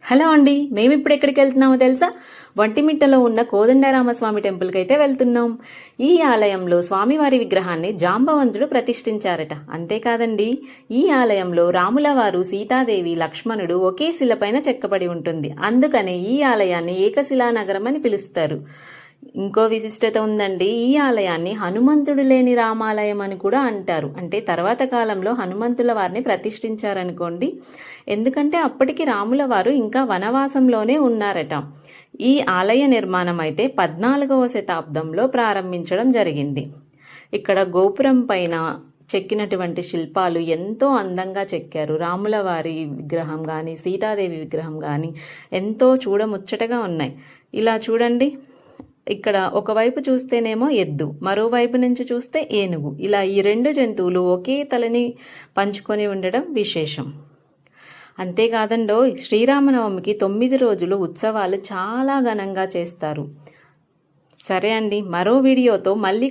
Hello అండి, మేము ఇప్పుడు ఎక్కడికి వెళ్తున్నామో తెలుసా? వంటిమిట్టలో ఉన్న కోదండరామస్వామి టెంపుల్కి అయితే వెళ్తున్నాం. ఈ ఆలయంలో స్వామివారి విగ్రహాన్ని జాంబవంతుడు ప్రతిష్ఠించారట. అంతేకాదండి, ఈ ఆలయంలో రాముల వారు, సీతాదేవి, లక్ష్మణుడు ఒకే శిలపైన చెక్కబడి ఉంటుంది. అందుకనే ఈ ఆలయాన్ని ఏకశిలా నగరం అని పిలుస్తారు. ఇంకో విశిష్టత ఉందండి. ఈ ఆలయాన్ని హనుమంతుడు లేని రామాలయం అని కూడా అంటారు. అంటే తర్వాత కాలంలో హనుమంతుల వారిని ప్రతిష్ఠించారనుకోండి. ఎందుకంటే అప్పటికి రాముల వారు ఇంకా వనవాసంలోనే ఉన్నారట. ఈ ఆలయ నిర్మాణం అయితే 14వ శతాబ్దంలో ప్రారంభించడం జరిగింది. ఇక్కడ గోపురం పైన చెక్కినటువంటి శిల్పాలు ఎంతో అందంగా చెక్కారు. రాముల వారి విగ్రహం కానీ, సీతాదేవి విగ్రహం కానీ ఎంతో చూడముచ్చటగా ఉన్నాయి. ఇలా చూడండి, ఇక్కడ ఒకవైపు చూస్తేనేమో ఎద్దు, మరోవైపు నుంచి చూస్తే ఏనుగు. ఇలా ఈ రెండు జంతువులు ఒకే తలని పంచుకొని ఉండడం విశేషం. అంతేకాదండో, శ్రీరామనవమికి 9 రోజులు ఉత్సవాలు చాలా ఘనంగా చేస్తారు. సరే అండి, మరో వీడియోతో మళ్ళీ